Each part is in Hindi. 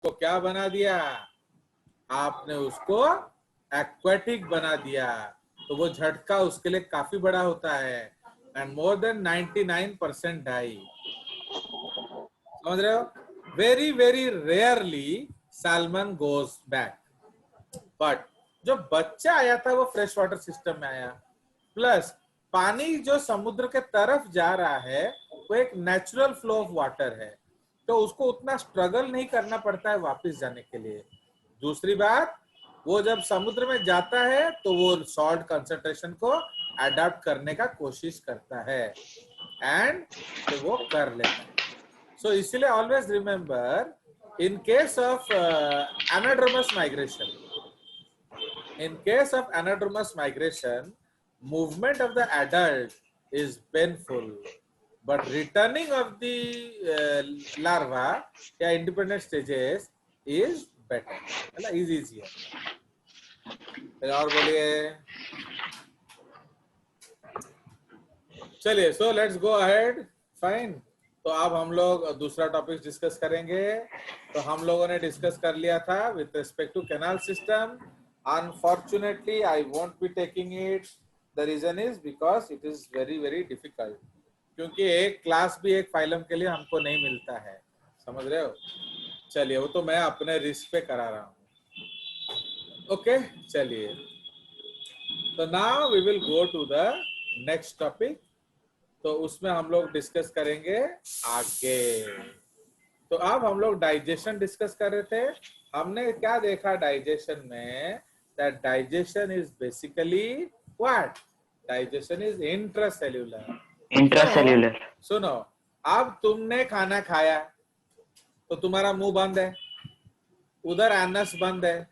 को क्या बना दिया, आपने उसको एक्वेटिक बना दिया, तो वो झटका उसके लिए काफी बड़ा होता है एंड मोर देन 99% डाई। समझ रहे हो? Very very rarely salmon goes back, but जो बच्चा आया था वो फ्रेश वाटर सिस्टम में आया, प्लस पानी जो समुद्र के तरफ जा रहा है वो एक नेचुरल फ्लो ऑफ वाटर है, तो उसको उतना स्ट्रगल नहीं करना पड़ता है वापस जाने के लिए। दूसरी बात, वो जब समुद्र में जाता है तो वो सॉल्ट कंसंट्रेशन को अडॉप्ट करने का कोशिश करता है एंड तो वो कर लेता है। सो इसलिए always remember, in case of anadromous migration, in case of anadromous migration, movement of the adult is painful, but returning of the larva या independent stages is better, है ना, is easier। और बोलिए, चलिए, so let's go ahead, fine। तो अब हम लोग दूसरा टॉपिक डिस्कस करेंगे। तो हम लोगों ने डिस्कस कर लिया था with respect to canal system. Unfortunately, I won't be taking it. The reason is because it is very very difficult, क्योंकि एक क्लास भी एक फाइलम के लिए हमको नहीं मिलता है, समझ रहे हो? चलिए, वो तो मैं अपने रिस्क पे करा रहा हूँ। ओके, चलिए, तो now we will go to the next topic. तो उसमें हम लोग डिस्कस करेंगे आगे। तो अब हम लोग डाइजेशन डिस्कस कर रहे थे। हमने क्या देखा डाइजेशन में, that digestion is basically what? Digestion is intracellular। Intracellular. सुनो, अब तुमने खाना खाया तो तुम्हारा मुंह बंद है, उधर एनस बंद है,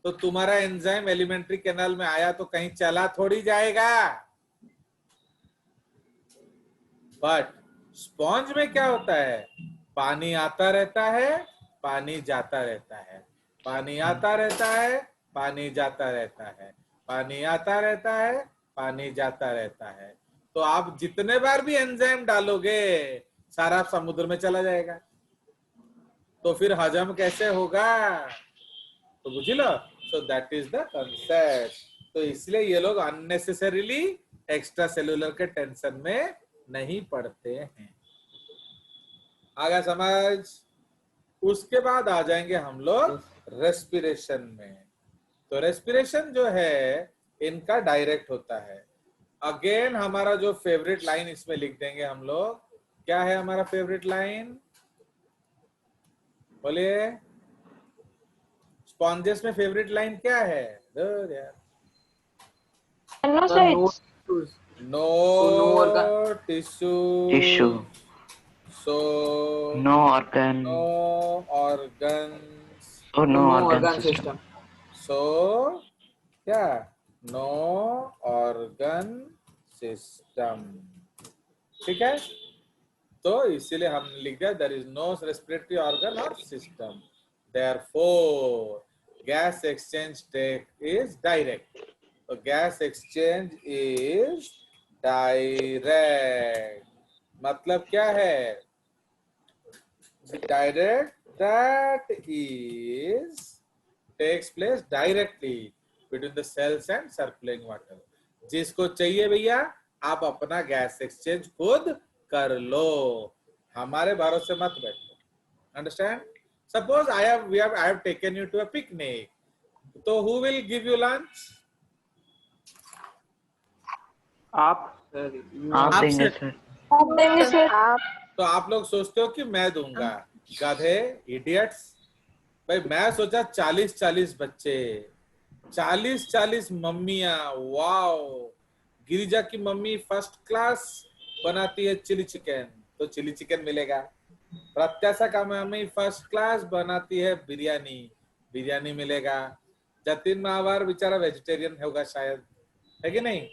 तो तुम्हारा एंजाइम एलिमेंट्री कैनाल में आया तो कहीं चला थोड़ी जाएगा। बट स्पॉन्ज में क्या होता है, पानी आता रहता है, पानी जाता रहता है, पानी आता रहता है, पानी जाता रहता है, पानी आता रहता है, पानी जाता रहता है। तो आप जितने बार भी एंजाइम डालोगे सारा समुद्र में चला जाएगा, तो फिर हजम कैसे होगा? तो बुझ लो। So that is the concept. तो इसलिए ये लोग अननेसेसरीली एक्स्ट्रा सेलुलर के टेंशन में नहीं पड़ते हैं। आगे समझ? उसके बाद आ जाएंगे हम लोग रेस्पिरेशन में। तो रेस्पिरेशन जो है इनका डायरेक्ट होता है। अगेन हमारा जो फेवरेट लाइन इसमें लिख देंगे हम लोग। क्या है हमारा फेवरेट लाइन? बोलिए, स्पॉन्जेस में फेवरेट लाइन क्या है? No tissue, so no organ, no organs, so no No organ organ system. system. so क्या, नो ऑर्गन सिस्टम। ठीक है, तो इसीलिए हम लिख दिया there is no respiratory organ और system, therefore gas exchange take is direct. तो गैस एक्सचेंज इज डायरेक्ट मतलब क्या है? Direct that is takes place directly between the cells and circulating water। जिसको चाहिए भैया आप अपना गैस एक्सचेंज खुद कर लो, हमारे भरोसे मत बैठो। Understand? Suppose I have taken you to a picnic, तो who will give you lunch? आप देंगे सर। तो आप लोग सोचते हो कि मैं दूंगा, गधे, इडियट्स। भाई मैं सोचा 40-40 बच्चे, 40-40 मम्मियां। वाओ, गिरिजा की मम्मी फर्स्ट क्लास बनाती है चिली चिकन, तो चिली चिकन मिलेगा। प्रत्याशा का मम्मी फर्स्ट क्लास बनाती है बिरयानी, बिरयानी मिलेगा। जतिन महावर बेचारा वेजिटेरियन होगा शायद, है कि नहीं?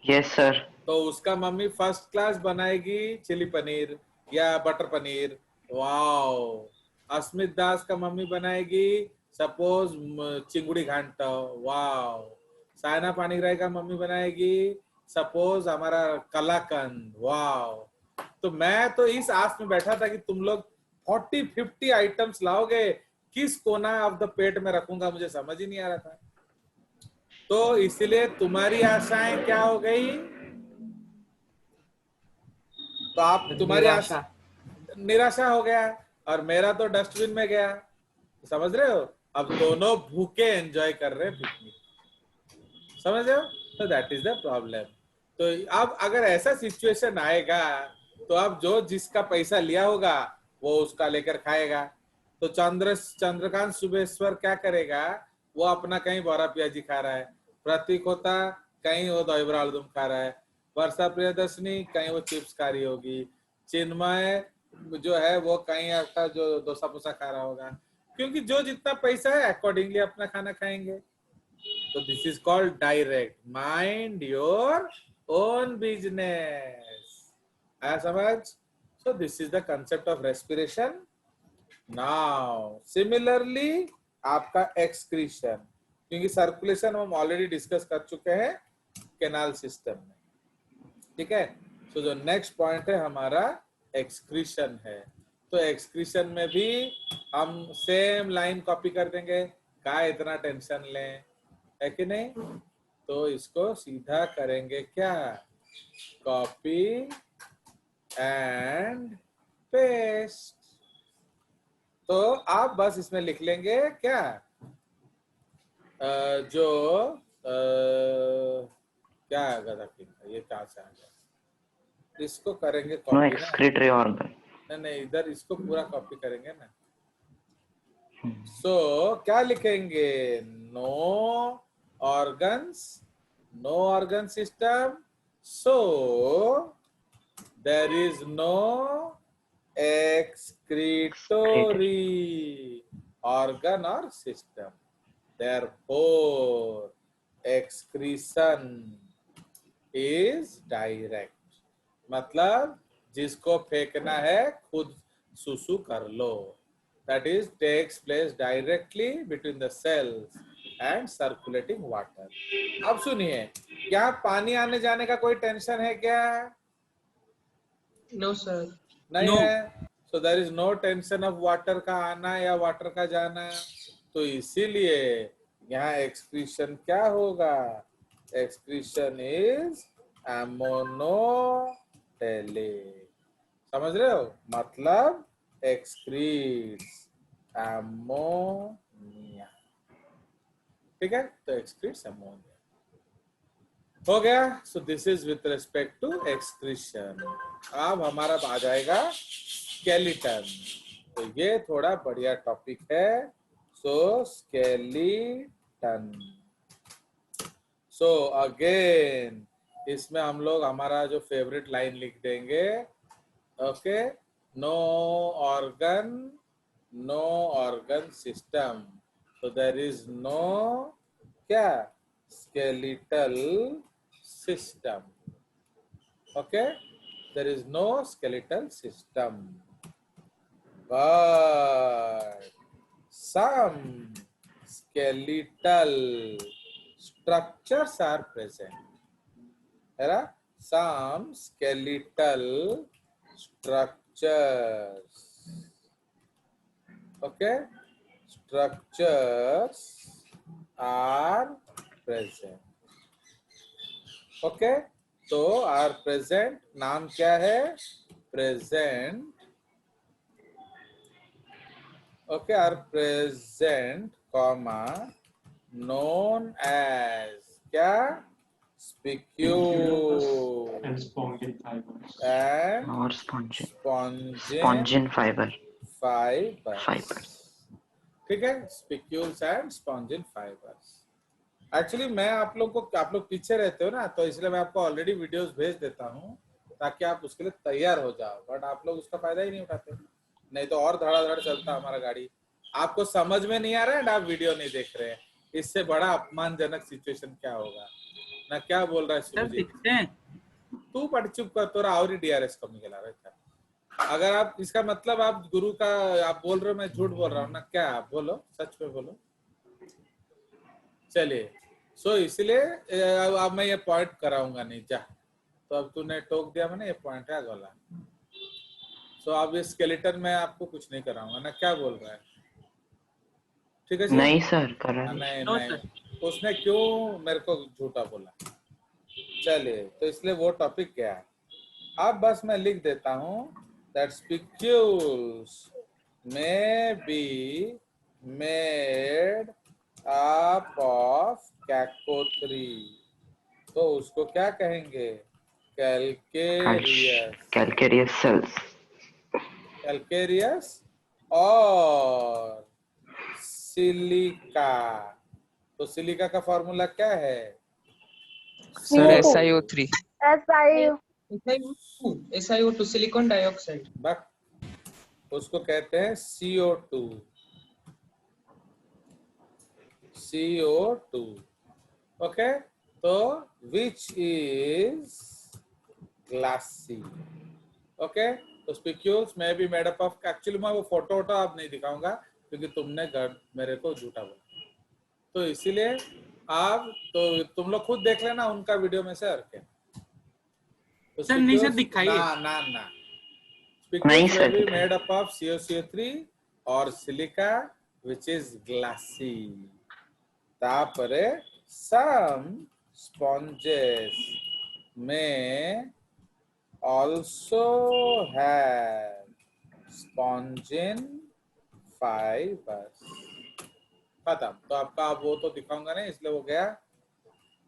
Yes sir. तो उसका मम्मी फर्स्ट क्लास बनाएगी चिली पनीर या बटर पनीर। वाओ, अस्मित दास का मम्मी बनाएगी सपोज चिंगुड़ी घांटा। वाओ, सायना पानीग्राही का मम्मी बनाएगी सपोज हमारा कलाकंद। वाओ, तो मैं तो इस आस में बैठा था कि तुम लोग 40-50 आइटम्स लाओगे, किस कोना ऑफ द पेट में रखूंगा मुझे समझ ही नहीं आ रहा था। तो इसलिए तुम्हारी आशाएं क्या हो गई, तो आप तुम्हारी निराशा। निराशा हो गया, और मेरा तो डस्टबिन में गया। समझ रहे हो, अब दोनों भूखे एंजॉय कर रहे हैं पिकनिक, समझ रहे हो। तो दैट इज द प्रॉब्लम। तो अब अगर ऐसा सिचुएशन आएगा तो अब जो जिसका पैसा लिया होगा वो उसका लेकर खाएगा। तो चंद्रकांत सुबेश्वर क्या करेगा, वो अपना कहीं बोरा प्याजी खा रहा है, प्रतीक होता कहीं वो दही आलूदम खा रहा है, वर्षा प्रियदर्शनी कहीं वो चिप्स खा रही होगी, चिन्मय जो है वो कहीं आपका जो डोसा पोसा खा रहा होगा, क्योंकि जो जितना पैसा है अकॉर्डिंगली अपना खाना खाएंगे। तो this is called direct, mind your own business. आया समझ। सो this is the concept of respiration. Now similarly आपका एक्सक्रीशन, क्योंकि सर्कुलेशन हम ऑलरेडी डिस्कस कर चुके हैं कैनाल सिस्टम में, ठीक है। सो जो नेक्स्ट पॉइंट है हमारा एक्सक्रीशन है। तो एक्सक्रीशन में भी हम सेम लाइन कॉपी कर देंगे, क्या इतना टेंशन लें, है कि नहीं। तो इसको सीधा करेंगे क्या, कॉपी एंड पेस्ट। तो आप बस इसमें लिख लेंगे क्या, जो क्या आएगा था, ये कहाँ से आ गया, इसको करेंगे No कॉपी ना, excretory organ. नहीं इधर इसको पूरा कॉपी करेंगे ना। सो क्या लिखेंगे, no organs, no organ system, so there is no excretory organ or system, therefore excretion is direct। मतलब जिसको फेंकना है खुद सुसु कर लो, that is takes place directly between the cells and circulating water। अब सुनिए, क्या पानी आने जाने का कोई टेंशन है क्या, नो सर। नहीं No. है। So there is no tension of water का आना या वाटर का जाना। तो इसीलिए यहाँ एक्सक्रीशन क्या होगा, एक्सक्रीशन इज एमोनोटेलिक। समझ रहे हो, मतलब एक्सक्रीट्स एमोनिया, ठीक है। तो एक्सक्रीट्स एमोनिया हो गया। So this is with respect to excretion. अब हमारा आ जाएगा स्केलेटन। तो ये थोड़ा बढ़िया टॉपिक है। सो स्केलेटन, सो अगेन इसमें हम लोग हमारा जो फेवरेट लाइन लिख देंगे, okay, no organ, no organ system, so there is no क्या, skeletal system, okay, there is no skeletal system, but some skeletal structures are present, है, some skeletal structures, okay, structures are present, okay। तो are present नाम क्या है, present, okay, are present comma known as क्या, spicule and spongin fibers. and Or spongin. spongin Spongin fiber. fibers, ठीक है, spicules and spongin fibres. Actually मैं आप लोग पीछे रहते हो ना, तो इसलिए मैं आपको ऑलरेडी वीडियोस भेज देता हूँ ताकि आप उसके लिए तैयार हो जाओ, बट आप लोग उसका फायदा ही नहीं उठाते, नहीं तो और धड़ाधड़ चलता हमारा गाड़ी। आपको समझ में नहीं आ रहा है ना, आप वीडियो नहीं देख रहे हैं, इससे बड़ा अपमानजनक सिचुएशन क्या होगा ना। क्या बोल रहा है सुरजीत, तू पढ़ चुप कर, तोरा और डीआरएस कम निकला रहा है। अगर आप इसका मतलब आप गुरु का आप बोल रहे हो, मैं झूठ बोल रहा हूँ ना क्या, आप बोलो सच में बोलो। चलिए, सो इसलिए अब मैं ये पॉइंट कराऊंगा नहीं, जा। तो अब तूने टोक दिया मैंने, ये पॉइंट है गोला। सो अब ये स्केलेटन में आपको कुछ नहीं कराऊंगा ना, क्या बोल रहा है, ठीक है जी। नहीं सर, करा हाँ, नहीं नो नहीं, सर। उसने क्यों मेरे को झूठा बोला। चलिए, तो इसलिए वो टॉपिक क्या है, अब बस मैं लिख देता हूँ that spicules may be made up of कैकोथ्री, तो उसको क्या कहेंगे, कैलकेरियस, कैलकेरियस सेल्स। कैलकेरियस और सिलिका। तो सिलिका का फॉर्मूला क्या है, sir CO2 SiO3। SiO SiO2 silicon dioxide. बक, उसको कहते हैं CO2, CO2। ओके, तो विच इज ग्लासी। ओके, तो स्पिक्यूल्स में भी मेड अप ऑफ, एक्चुअली मैं वो फोटो वोटो आप नहीं दिखाऊंगा क्योंकि तुमने घर मेरे को झूठा बोला, तो इसीलिए आप, तो तुम लोग खुद देख लेना उनका वीडियो में से, और क्या। तो सर नहीं सर स्पिक्यूल्स दिखाइए। ना ना ना, नहीं स्पिक्यूल्स में सर, भी दिखाइए। मेड अप ऑफ COCO3 और सिलिका विच इज ग्लासी। तापरे some sponges may also have spongin fibers। खत्म। तो आपका अब वो तो दिखाऊंगा नहीं, इसलिए वो गया।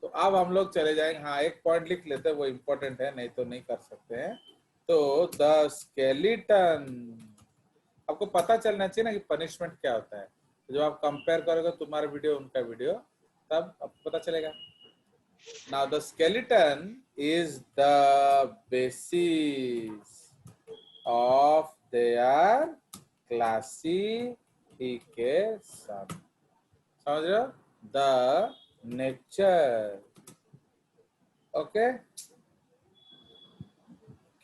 तो अब हम लोग चले जाएंगे, हाँ एक पॉइंट लिख लेते हैं, वो इम्पोर्टेंट है, नहीं तो नहीं कर सकते हैं। तो द स्केलेटन, आपको पता चलना चाहिए ना कि पनिशमेंट क्या होता है। तो जब आप कंपेयर करोगे तुम्हारा वीडियो उनका वीडियो, तब आपको पता चलेगा। Now the skeleton is the basis of their classification। समझ रहे हो, the nature। ओके,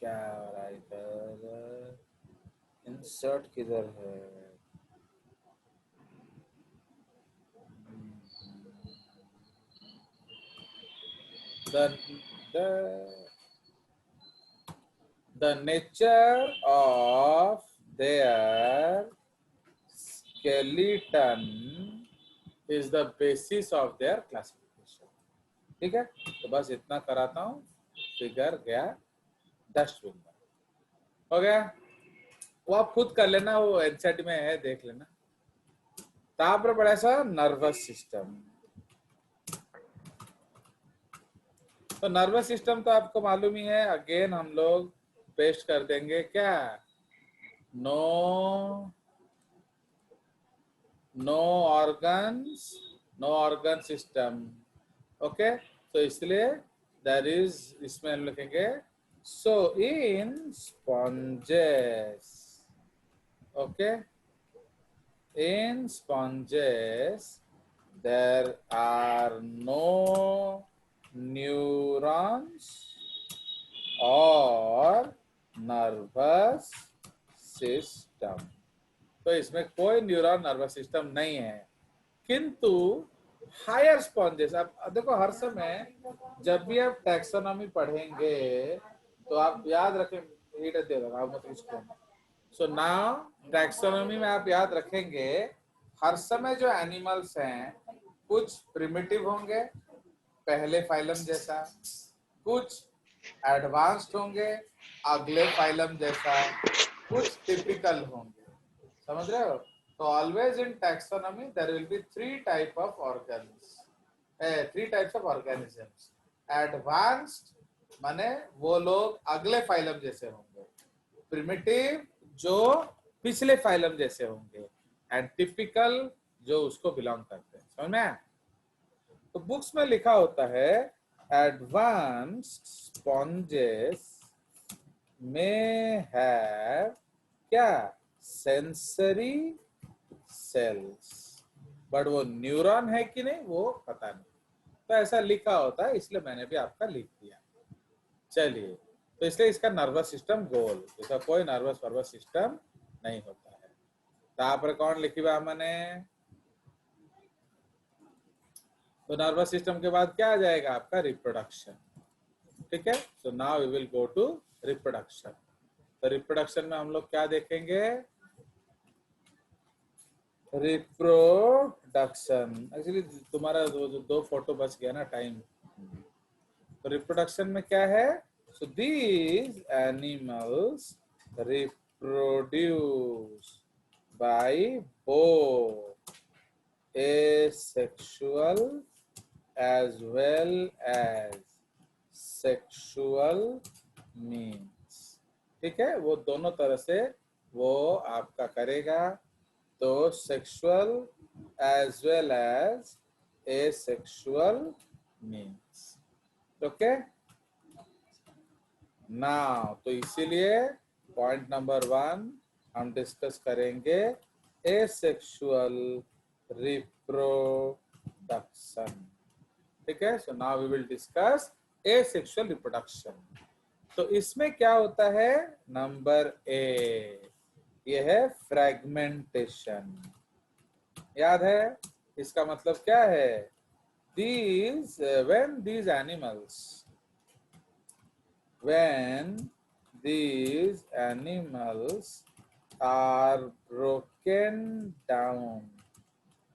क्या हो रहा है इधर, इंसर्ट किधर है, the the nature of their skeleton is the basis of their classification। ठीक है, तो बस इतना कराता हूँ, फिगर गया डस्टबिन में, हो गया। वो आप खुद कर लेना, वो एनसीईआरटी में है, देख लेना। तापर बड़ा सा नर्वस सिस्टम। तो नर्वस सिस्टम तो आपको मालूम ही है, अगेन हम लोग पेस्ट कर देंगे क्या, no organs, no organ system. Okay, तो इसलिए दैट इज, इसमें हम लिखेंगे so in sponges. Okay, in sponges there are no neurons or nervous system। तो इसमें कोई न्यूरॉन नर्वस सिस्टम नहीं है, किंतु हायर स्पॉन्जेस, अब देखो हर समय जब भी आप टैक्सोनॉमी पढ़ेंगे तो आप याद रखें, सो नाउ टैक्सोनॉमी में आप याद रखेंगे हर समय जो एनिमल्स हैं कुछ प्रिमिटिव होंगे पहले फाइलम जैसा, कुछ एडवांस्ड होंगे अगले फाइलम जैसा, कुछ टिपिकल होंगे। समझ रहे हो, तो always in taxonomy there will be three type of organs, three types of organisms. Advanced माने वो लोग अगले फाइलम जैसे होंगे, प्रिमिटिव जो पिछले फाइलम जैसे होंगे, एंड टिपिकल जो उसको बिलोंग करते हैं। समझ में आया? तो बुक्स में लिखा होता है एडवांस्ड स्पॉन्जेस में हैव क्या, सेंसरी सेल्स, बट वो न्यूरॉन है कि नहीं वो पता नहीं, तो ऐसा लिखा होता है, इसलिए मैंने भी आपका लिख दिया। चलिए, तो इसलिए इसका नर्वस सिस्टम गोल, इसका कोई नर्वस सिस्टम नहीं होता है। तापर कौन लिखी हुआ मैंने, तो नर्वस सिस्टम के बाद क्या आ जाएगा आपका, रिप्रोडक्शन। ठीक है, so now we will go to reproduction. तो रिप्रोडक्शन में हम लोग क्या देखेंगे, रिप्रोडक्शन, एक्चुअली तुम्हारा दो फोटो बच गया ना टाइम। तो रिप्रोडक्शन में क्या है? So these animals reproduce by both asexual as well as sexual means। ठीक है, वो दोनों तरह से वो आपका करेगा। तो sexual as well as asexual means। Okay now, तो इसीलिए पॉइंट नंबर 1 हम डिस्कस करेंगे एसेक्सुअल रिप्रोडक्शन। ठीक है, so now we will discuss asexual reproduction. तो इसमें क्या होता है? नंबर ए, ये है फ्रेगमेंटेशन। याद है इसका मतलब क्या है? these when these animals are broken down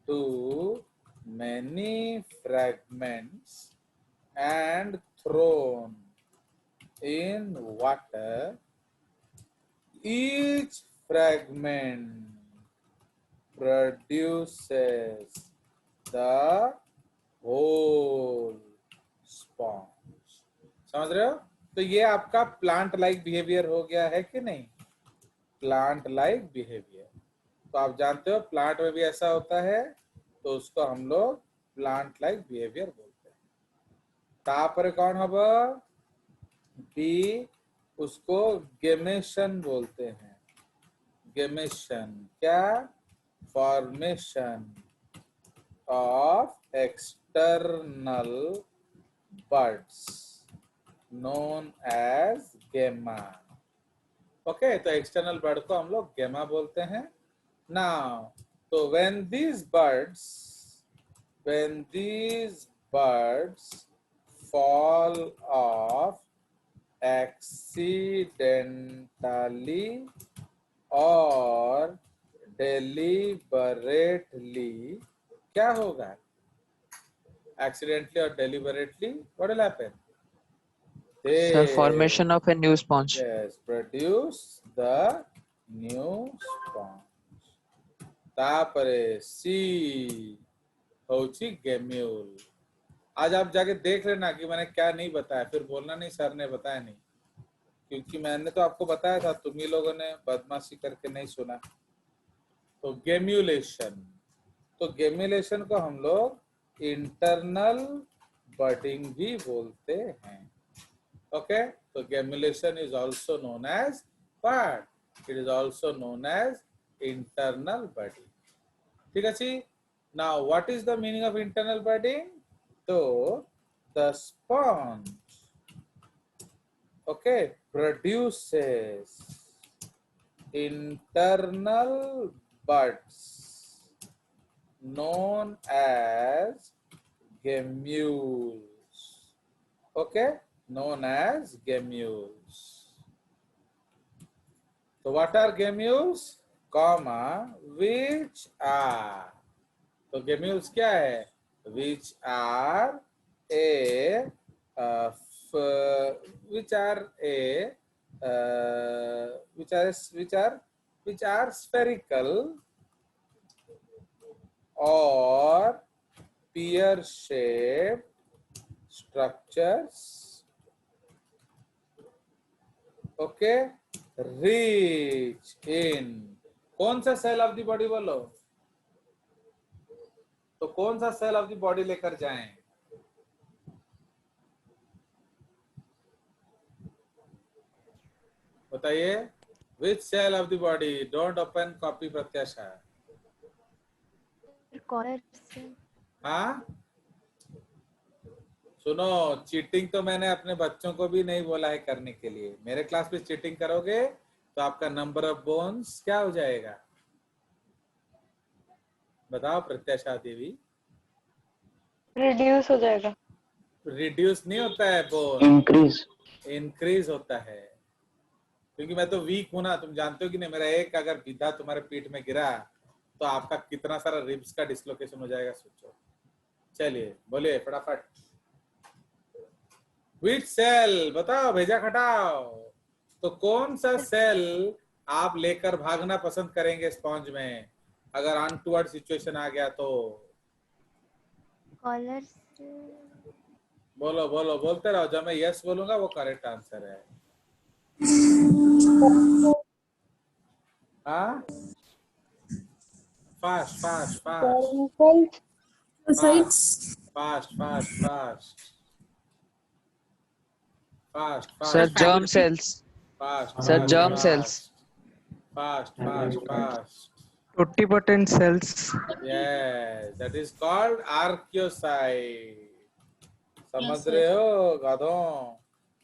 to many fragments and thrown in water, each fragment produces the whole sponge। समझ रहे हो? तो ये आपका प्लांट लाइक बिहेवियर हो गया है कि नहीं? Plant like behaviour. तो आप जानते हो प्लांट में भी ऐसा होता है, तो उसको हम लोग प्लांट लाइक बिहेवियर बोलते हैं। तापर कौन होगा? बी, उसको गेमेशन बोलते हैं। गेमेशन क्या? Formation of external buds known as gemma. Okay, तो एक्सटर्नल बर्ड को हम लोग गेमा बोलते हैं। नाउ, तो when these birds fall off accidentally or deliberately, क्या होगा? Accidentally or deliberately, what will happen? Sir, formation of a new sponge. Yes, produce the new sponge। तापरे सी होची गेम्यूल। आज आप जाके देख लेना कि मैंने क्या नहीं बताया, फिर बोलना नहीं सर ने बताया नहीं, क्योंकि मैंने तो आपको बताया था, तुम ही लोगों ने बदमाशी करके नहीं सुना। तो गेम्यूलेशन, तो गेम्यूलेशन को हम लोग इंटरनल बडिंग भी बोलते हैं। ओके, तो gemmulation is also known as what? It is also known as internal budding। ठीक है जी। Now what is the meaning of internal budding? So the sponge, okay, produces internal buds known as gemmules। Okay, known as gemmules। So what are gemmules? Comma, which are, तो gemmules क्या है? Which are a which are spherical or pear shaped structures, okay, rich in, कौन सा सेल ऑफ द बॉडी बोलो? तो कौन सा सेल ऑफ द बॉडी लेकर जाएं? बताइए, which cell of the body? Don't open copy Pratyasha. हाँ, सुनो, चीटिंग तो मैंने अपने बच्चों को भी नहीं बोला है करने के लिए। मेरे क्लास में चीटिंग करोगे तो आपका नंबर ऑफ बोन्स क्या हो जाएगा? बताओ प्रत्याशा देवी। रिड्यूस हो जाएगा। रिड्यूस नहीं होता है बोन, इंक्रीज होता है। क्योंकि मैं तो वीक हूं ना, तुम जानते हो कि नहीं, मेरा एक अगर विधा तुम्हारे पीठ में गिरा तो आपका कितना सारा रिब्स का डिसलोकेशन हो जाएगा सोचो। चलिए बोलिए फटाफट। विच सेल बताओ, भेजा खटाओ। तो कौन सा सेल आप लेकर भागना पसंद करेंगे स्पॉन्ज में अगर अनटूवर्ड सिचुएशन आ गया तो? कॉलर बोलो बोलो, बोलते रहो, जब मैं यस बोलूंगा वो करेक्ट आंसर है। हाँ, fast fast fast fast fast fast fast fast Sir, fast germ cells. Fast Sir, fast germ cells. Fast fast fast. Totipotent cells. Yes, that is called archaeocyte। समझ रहे हो गाधों?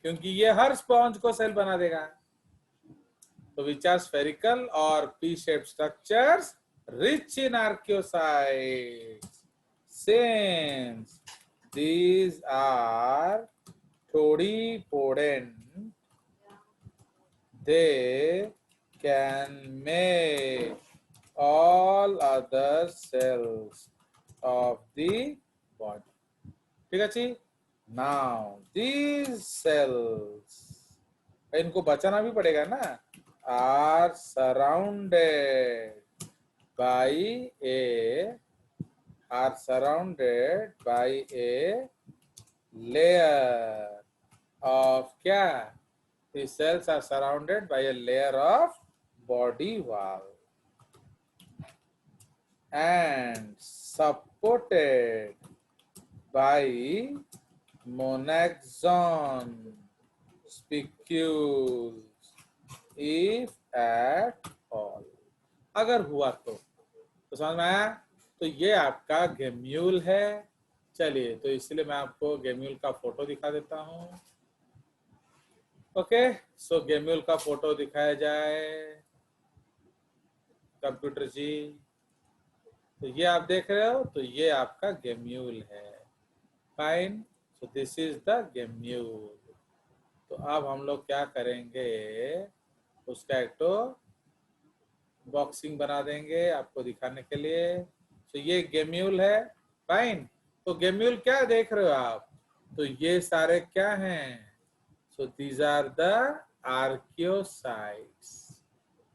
क्योंकि ये हर स्पॉन्ज को सेल बना देगा। तो which are spherical or P-shaped structures rich in archaeocytes, since these are totipotent, they can make all other cells of the body। ठीक है जी। Now these cells, इनको बचाना भी पड़ेगा ना, are surrounded by a layer of क्या? These cells are surrounded by a layer of body wall and supported by monaxon spicules if at all। अगर हुआ तो समझ में आया? तो ये आपका गेम्यूल है। चलिए, तो इसलिए मैं आपको गेम्यूल का फोटो दिखा देता हूँ। ओके, सो गेम्यूल का फोटो दिखाया जाए कंप्यूटर जी। तो ये आप देख रहे हो, तो ये आपका गेम्यूल है। Fine, so this is the gemmule. तो अब हम लोग क्या करेंगे, उसका एक तो बॉक्सिंग बना देंगे आपको दिखाने के लिए। तो ये गेम्यूल है। फाइन, तो गेम्यूल क्या देख रहे हो आप? तो ये सारे क्या हैं? So these are the archaeocytes.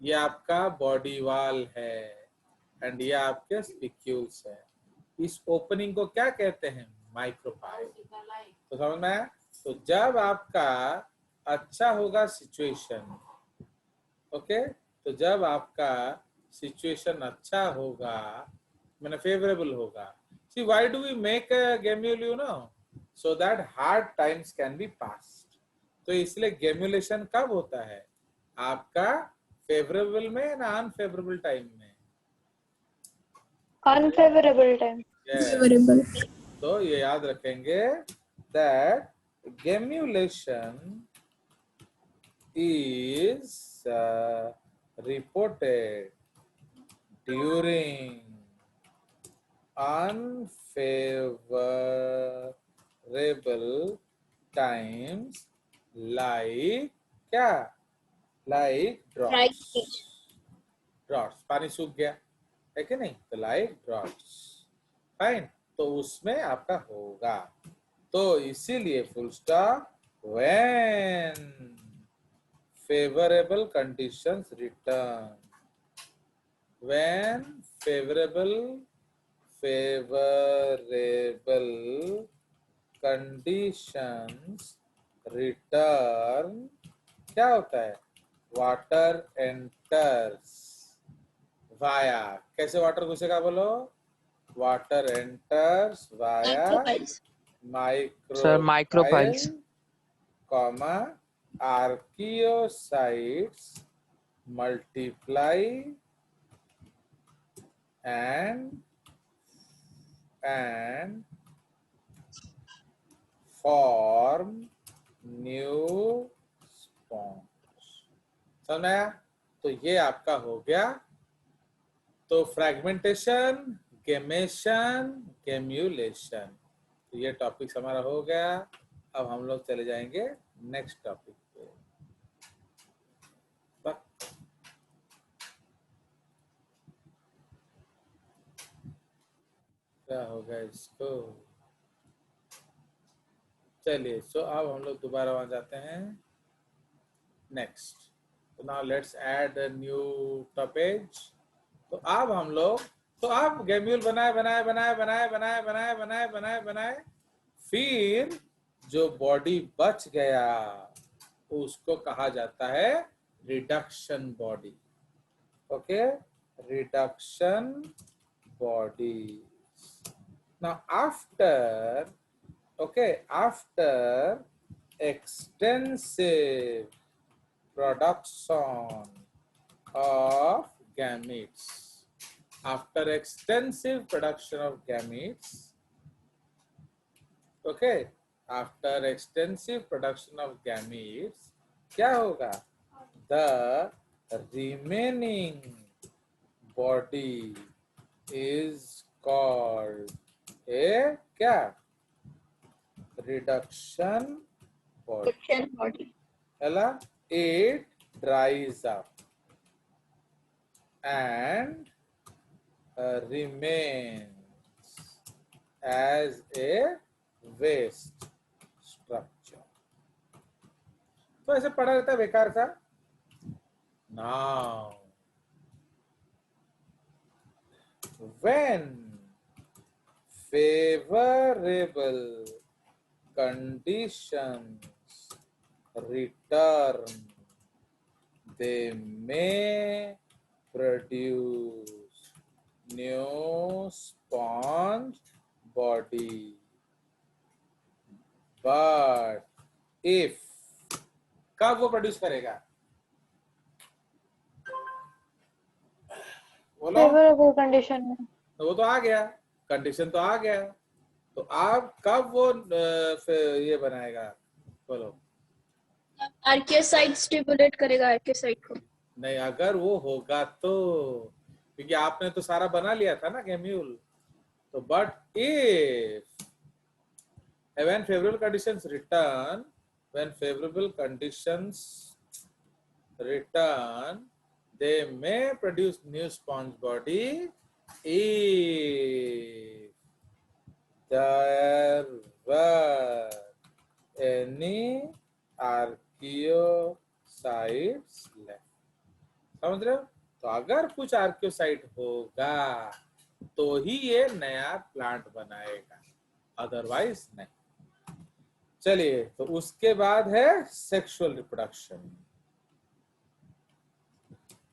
ये आपका बॉडी वॉल है एंड ये आपके स्पिक्यूल्स है। इस ओपनिंग को क्या कहते हैं? माइक्रोपाइल। तो समझ में आया? तो जब आपका अच्छा होगा सिचुएशन, ओके, तो जब आपका सिचुएशन अच्छा होगा, मैंने फेवरेबल होगा। See why do we make a gemmule, you know, so that hard times can be passed. तो इसलिए गेम्यूलेशन कब होता है? आपका फेवरेबल में ना अनफेवरेबल टाइम में? Unfavourable time. Yes. तो ये याद रखेंगे that gemulation is reported during unfavorable times like क्या? Like droughts। ड्रॉट्स, पानी सूख गया है कि नहीं, तो लाइक ड्रॉट्स। फाइन, तो उसमें आपका होगा। तो इसीलिए full stop, when favourable conditions return, when favourable conditions return, क्या होता है? Water enters via. कैसे वाटर घुसेगा बोलो? Water enters via Sir, micropiles. Micropyle comma archaeocytes multiply and form new sponge। समझ में आया? तो ये आपका हो गया। तो फ्रैगमेंटेशन, गेमेशन, गेम्यूलेशन, तो ये टॉपिक हमारा हो गया। अब हम लोग चले जाएंगे नेक्स्ट टॉपिक पे। क्या होगा इसको? चलिए, सो अब हम लोग दोबारा वहां जाते हैं। नेक्स्ट, तो now let's add a new topic. तो अब हम लोग, तो अब गेम्यूल बनाए बनाए बनाए बनाए बनाए बनाए बनाए बनाए बनाए, फिर जो बॉडी बच गया उसको कहा जाता है reduction body. Okay, reduction body. Now after, okay, after extensive production of gametes, after extensive production of gametes, okay, after extensive production of gametes, क्या होगा? The remaining body is called a क्या? Reduction body. Reduction body. Ella, it dries up and remains as a waste structure. तो ऐसे पड़ा रहता है बेकार सा। Now, when favorable conditions return, they may produce new sponge body. But if, कब वो प्रोड्यूस करेगा? बोलो। Favorable condition में. तो वो तो आ गया, कंडीशन तो आ गया, तो आप कब वो ये बनाएगा? बोलो। आर्कियोसाइट स्टिमुलेट करेगा आर्कियोसाइट को. नहीं, अगर वो होगा तो, क्योंकि आपने तो सारा बना लिया था ना गेम्यूल। तो but if when favorable conditions return, when favorable conditions return, they may produce new sponge body if there were any archaeocytes left. समझ रहे हो? तो अगर कुछ आर्कियोसाइट होगा तो ही ये नया प्लांट बनाएगा, अदरवाइज नहीं। चलिए, तो उसके बाद है सेक्सुअल रिप्रोडक्शन।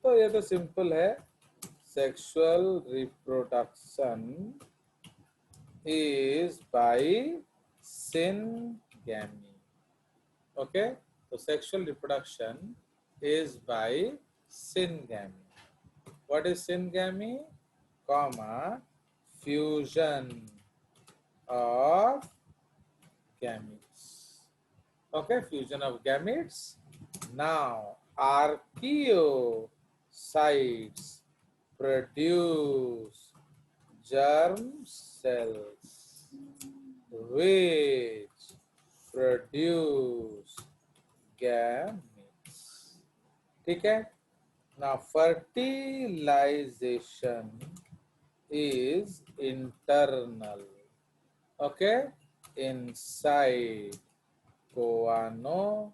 तो ये तो सिंपल है, sexual reproduction is by syngamy. Okay, तो sexual reproduction is by syngamy. What is syngamy? Comma, fusion of gametes. Okay, fusion of gametes. Now, archaeocytes produce germ cells which produce gametes. ठीक है? Now, fertilization is internal, okay, inside goanocytes.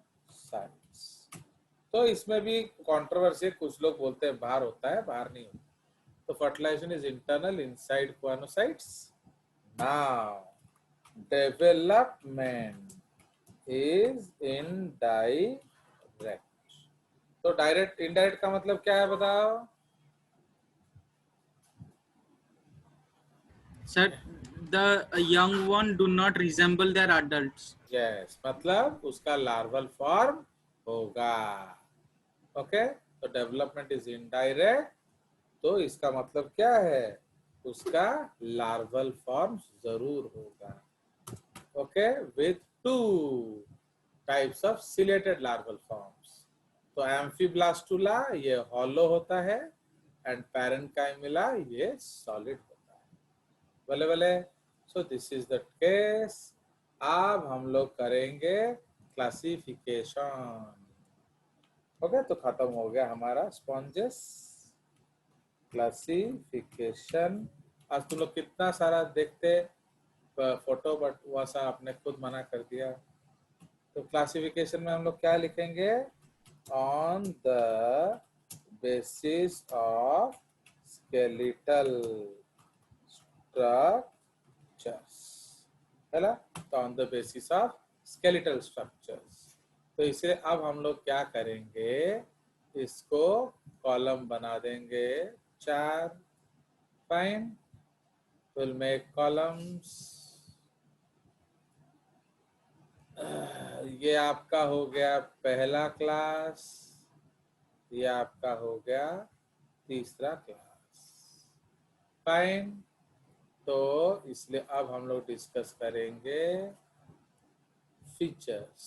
तो इसमें भी कंट्रोवर्सी, कुछ लोग बोलते हैं बाहर होता है, बाहर नहीं होता। तो फर्टिलाइजेशन इज इंटरनल इनसाइड गोanocytes. Now, development is indirect. तो डायरेक्ट इनडायरेक्ट का मतलब क्या है बताओ? Sir, the young one do not resemble their adults. Yes, मतलब उसका लार्वल फॉर्म होगा। ओके, तो डेवलपमेंट इज इनडायरेक्ट, तो इसका मतलब क्या है? उसका लार्वल फॉर्म जरूर होगा। Okay, with 2 types of chelated larval forms. तो एम्फीब्लास्टुला ये हॉलो होता है एंड पैरेन्काइमिला ये सॉलिड होता है। बोले बोले, सो दिस इज द केस। अब हम लोग करेंगे क्लासिफिकेशन। ओके, तो खत्म हो गया हमारा स्पॉन्जेस। क्लासिफिकेशन आज तुम लोग कितना सारा देखते फोटो, बट वैसा आपने खुद मना कर दिया। तो क्लासिफिकेशन में हम लोग क्या लिखेंगे? On the basis of skeletal structures, है ना? तो on the basis of skeletal structures. तो इसलिए अब हम लोग क्या करेंगे, इसको कॉलम बना देंगे 4। Fine, will make columns. ये आपका हो गया पहला क्लास, ये आपका हो गया तीसरा क्लास। फाइन, तो इसलिए अब हम लोग डिस्कस करेंगे फीचर्स।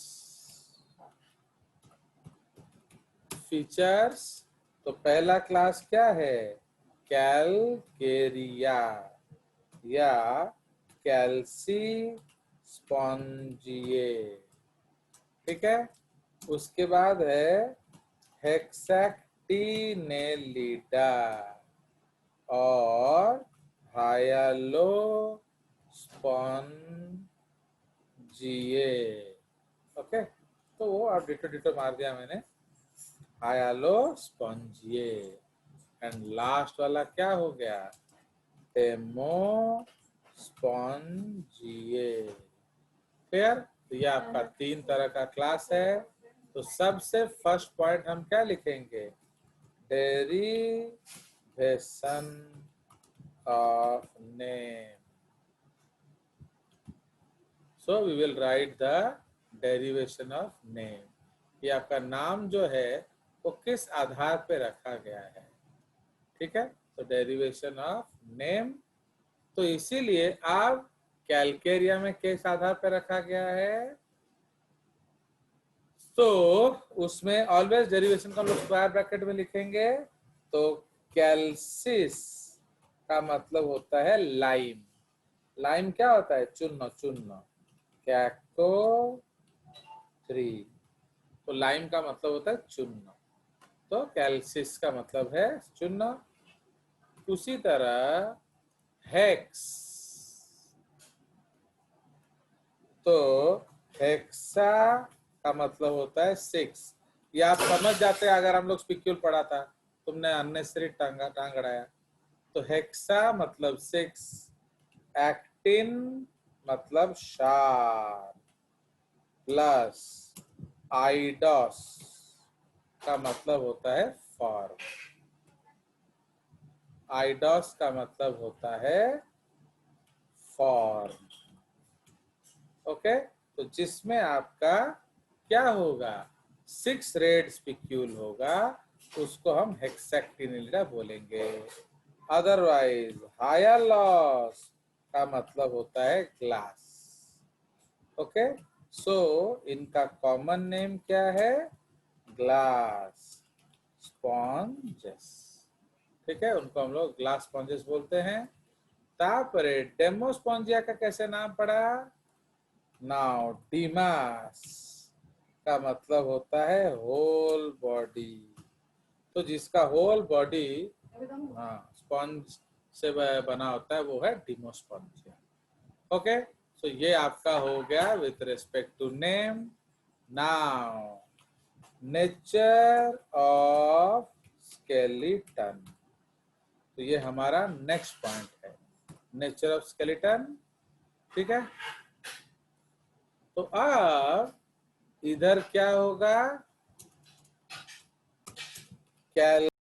फीचर्स, तो पहला क्लास क्या है? कैलकेरिया या कैल्सी स्पॉन्जिए, ठीक है। उसके बाद है हेक्सैक्टिनेलिडा और हायालोस्पॉन्जिए। ओके, तो वो आप डिटो डिटो मार दिया मैंने, हायालोस्पॉन्जिए। एंड लास्ट वाला क्या हो गया? हेमोस्पॉन्जिए। क्लियर? तो ये आपका 3 तरह का क्लास है। तो सबसे फर्स्ट पॉइंट हम क्या लिखेंगे? Derivation of name. So we will write the derivation of name. ये आपका नाम जो है वो किस आधार पे रखा गया है, ठीक है। तो डेरिवेशन ऑफ नेम, तो इसीलिए आप कैलकेरिया में किस आधार पर रखा गया है, तो उसमें ऑलवेज डेरिवेशन को हम लोग स्क्वायर ब्रैकेट में लिखेंगे। तो कैल्सिस का मतलब होता है लाइम। लाइम क्या होता है? चूर्ण, चूर्ण। कैक्टो 3, तो लाइम का मतलब होता है चूर्ण, तो कैल्सिस का मतलब है चूर्ण। उसी तरह हेक्स, तो हेक्सा का मतलब होता है 6। ये आप समझ जाते हैं अगर हम लोग स्पिक्यूल पढ़ा था, तुमने अननेसेसरी टांग अड़ाया। तो हेक्सा मतलब 6, एक्टिन मतलब क्षार, प्लस आइडोस का मतलब होता है फॉर्म। आइडोस का मतलब होता है फॉर्म। ओके, तो जिसमें आपका क्या होगा? 6 रेड स्पिक्यूल होगा, उसको हम हेक्सैक्टिनिलिडा बोलेंगे। अदरवाइज हायालोस का मतलब होता है ग्लास। ओके, सो इनका कॉमन नेम क्या है? ग्लास स्पॉन्जेस, ठीक है। उनको हम लोग ग्लास स्पॉन्जेस बोलते हैं। तापरे डेमोस्पॉन्जिया का कैसे नाम पड़ा? नाउ डिमास का मतलब होता है होल बॉडी। तो जिसका होल बॉडी स्पॉन्ज से बना होता है वो है डिमोस्पॉन्जिया। ओके, सो ये आपका हो गया with respect to name. Now nature of skeleton, तो ये हमारा नेक्स्ट पॉइंट है, नेचर ऑफ स्केलेटन, ठीक है। तो अब इधर क्या होगा? कैल